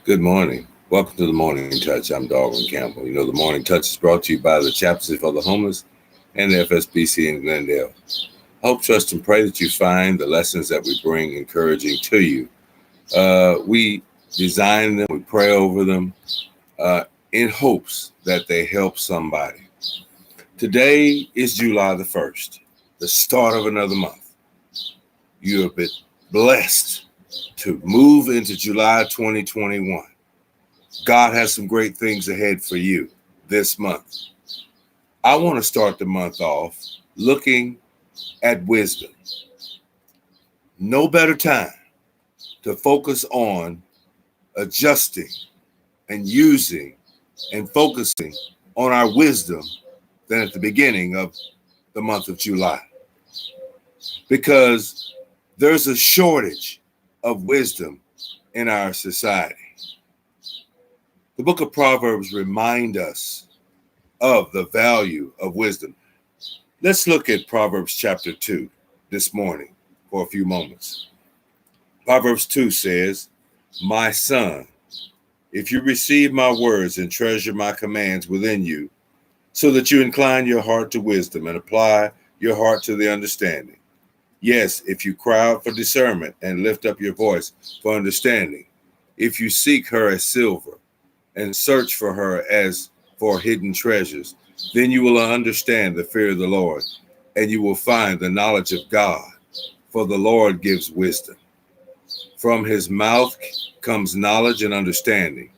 Good morning. Welcome to the Morning Touch. I'm Darwin Campbell. The Morning Touch is brought to you by the Chaplaincy for the Homeless and the FSBC in Glendale. Hope, trust, and pray that you find the lessons that we bring encouraging to you. We design them, we pray over them in hopes that they help somebody. Today is July the 1st, the start of another month. You have been blessed to move into July 2021. God has some great things ahead for you this month. I want to start the month off looking at wisdom. No better time to focus on adjusting and using and focusing on our wisdom than at the beginning of the month of July. Because there's a shortage of wisdom in our society. The book of Proverbs reminds us of the value of wisdom. Let's look at Proverbs chapter 2 this morning for a few moments. Proverbs 2 says, "My son, if you receive my words and treasure my commands within you, so that you incline your heart to wisdom and apply your heart to the understanding. Yes, if you cry out for discernment and lift up your voice for understanding, if you seek her as silver and search for her as for hidden treasures, then you will understand the fear of the Lord, and you will find the knowledge of God, for the Lord gives wisdom. From his mouth comes knowledge and understanding.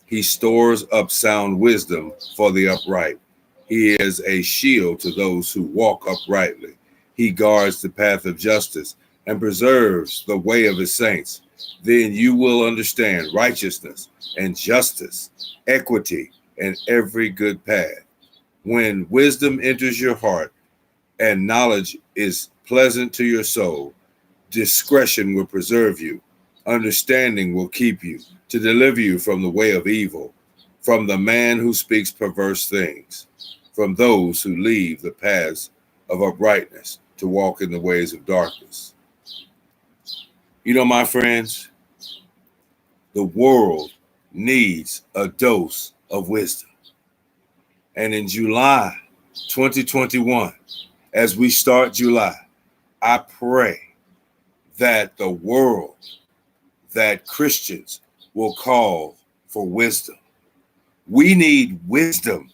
He stores up sound wisdom for the upright. He is a shield to those who walk uprightly. He guards the path of justice and preserves the way of his saints. Then you will understand righteousness and justice, equity, and every good path. When wisdom enters your heart and knowledge is pleasant to your soul, discretion will preserve you. Understanding will keep you to deliver you from the way of evil, from the man who speaks perverse things, from those who leave the paths of uprightness to walk in the ways of darkness." My friends, the world needs a dose of wisdom. And in July 2021, as we start July, I pray that the world, that Christians will call for wisdom. We need wisdom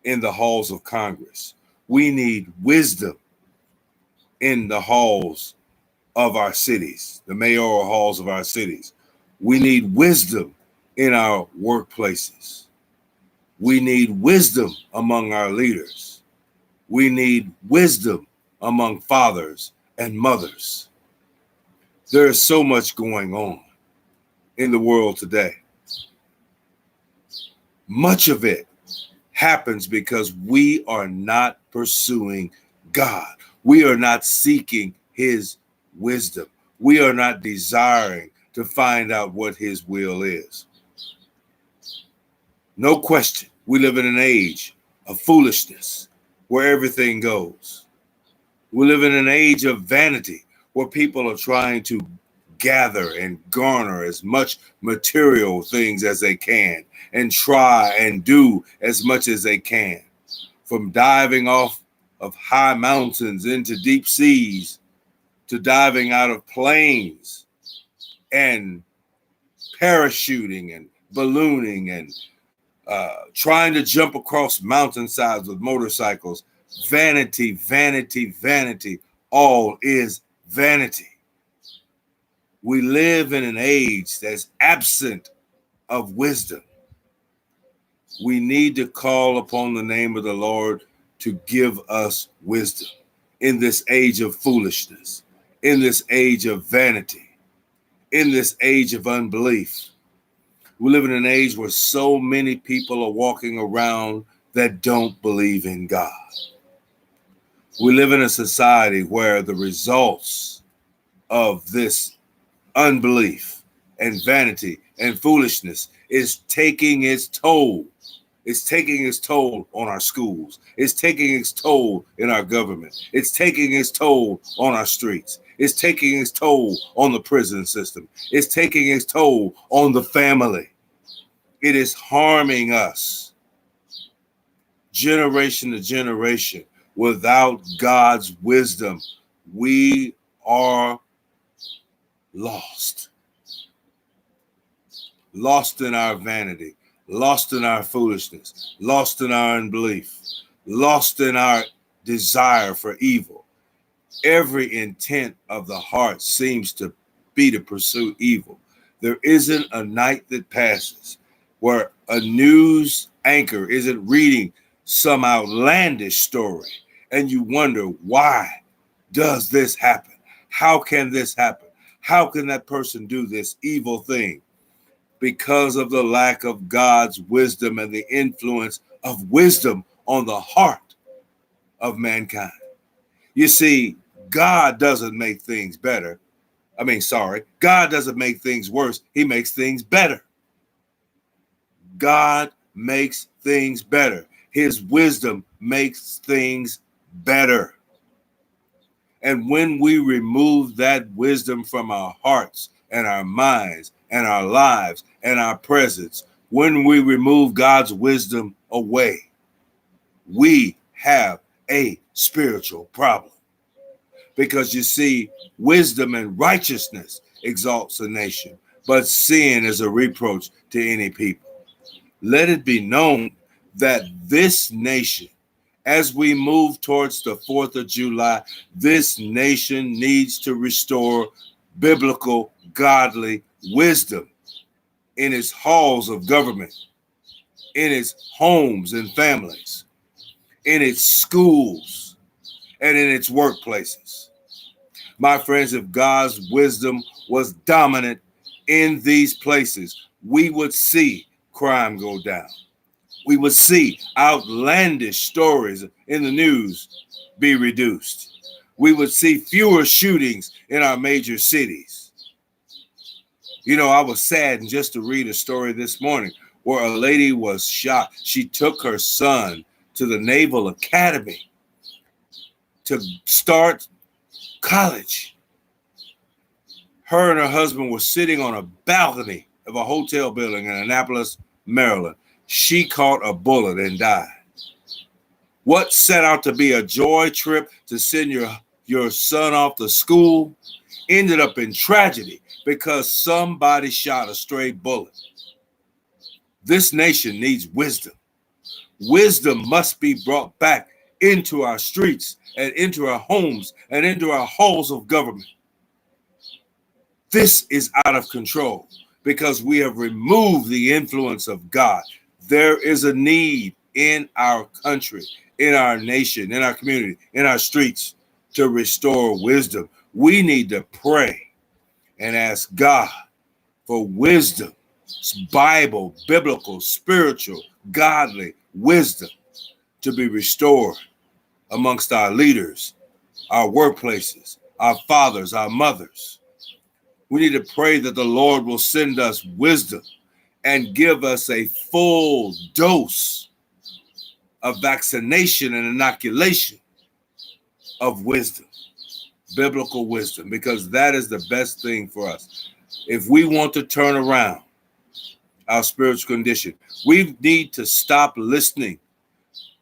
in the halls of Congress. We need wisdom in the halls of our cities, the mayoral halls of our cities. We need wisdom in our workplaces. We need wisdom among our leaders. We need wisdom among fathers and mothers. There is so much going on in the world today. Much of it happens because we are not pursuing God. We are not seeking his wisdom. We are not desiring to find out what his will is. No question, we live in an age of foolishness where everything goes. We live in an age of vanity where people are trying to gather and garner as much material things as they can and try and do as much as they can. From diving off of high mountains into deep seas to diving out of planes and parachuting and ballooning and trying to jump across mountainsides with motorcycles. Vanity, vanity, vanity. All is vanity. We live in an age that's absent of wisdom. We need to call upon the name of the Lord to give us wisdom in this age of foolishness, in this age of vanity, in this age of unbelief. We live in an age where so many people are walking around that don't believe in God. We live in a society where the results of this unbelief and vanity and foolishness is taking its toll. It's taking its toll on our schools. It's taking its toll in our government. It's taking its toll on our streets. It's taking its toll on the prison system. It's taking its toll on the family. It is harming us generation to generation. Without God's wisdom, we are lost. Lost in our vanity, lost in our foolishness, lost in our unbelief, lost in our desire for evil. Every intent of the heart seems to be to pursue evil. There isn't a night that passes where a news anchor isn't reading some outlandish story and you wonder, why does this happen? How can this happen? How can that person do this evil thing? Because of the lack of God's wisdom and the influence of wisdom on the heart of mankind. You see, God doesn't make things better. God doesn't make things worse. He makes things better. God makes things better. His wisdom makes things better. And when we remove that wisdom from our hearts and our minds and our lives and our presence, when we remove God's wisdom away, we have a spiritual problem. Because you see, wisdom and righteousness exalts a nation, but sin is a reproach to any people. Let it be known that this nation, as we move towards the 4th of July, this nation needs to restore biblical, godly wisdom in its halls of government, in its homes and families, in its schools, and in its workplaces. My friends, if God's wisdom was dominant in these places, we would see crime go down. We would see outlandish stories in the news be reduced. We would see fewer shootings in our major cities. You know, I was saddened just to read a story this morning where a lady was shot. She took her son to the Naval Academy to start college. Her and her husband were sitting on a balcony of a hotel building in Annapolis, Maryland. She caught a bullet and died. What set out to be a joy trip to send your son off to school ended up in tragedy because somebody shot a stray bullet. This nation needs wisdom. Wisdom must be brought back into our streets and into our homes and into our halls of government. This is out of control because we have removed the influence of God. There is a need in our country, in our nation, in our community, in our streets to restore wisdom. We need to pray and ask God for wisdom, Bible, biblical, spiritual, godly wisdom to be restored amongst our leaders, our workplaces, our fathers, our mothers. We need to pray that the Lord will send us wisdom and give us a full dose of vaccination and inoculation of wisdom, biblical wisdom, because that is the best thing for us. If we want to turn around our spiritual condition, we need to stop listening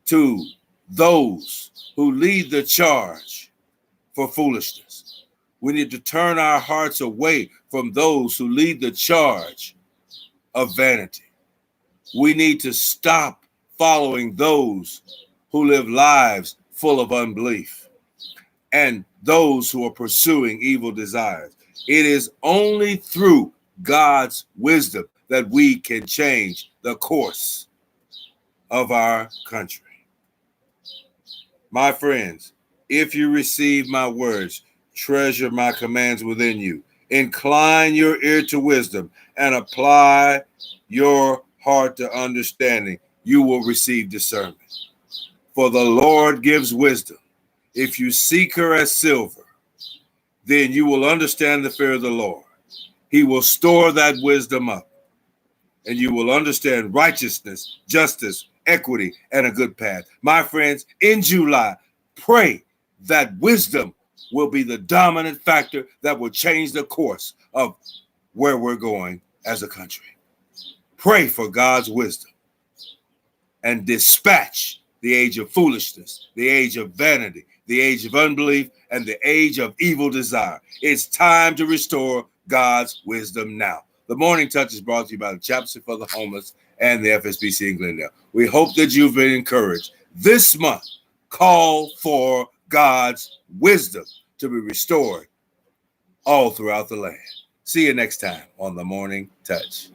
to those who lead the charge for foolishness. We need to turn our hearts away from those who lead the charge of vanity. We need to stop following those who live lives full of unbelief and those who are pursuing evil desires. It is only through God's wisdom that we can change the course of our country. My friends, if you receive my words, treasure my commands within you, incline your ear to wisdom, and apply your heart to understanding, you will receive discernment. For the Lord gives wisdom. If you seek her as silver, then you will understand the fear of the Lord. He will store that wisdom up, and you will understand righteousness, justice, equity, and a good path. My friends, in July, pray that wisdom will be the dominant factor that will change the course of where we're going as a country. Pray for God's wisdom and dispatch the age of foolishness, the age of vanity, the age of unbelief, and the age of evil desire. It's time to restore God's wisdom now. The Morning Touch is brought to you by the Chapter for the Homeless and the FSBC in Glendale. We hope that you've been encouraged. This month, call for God's wisdom to be restored all throughout the land. See you next time on The Morning Touch.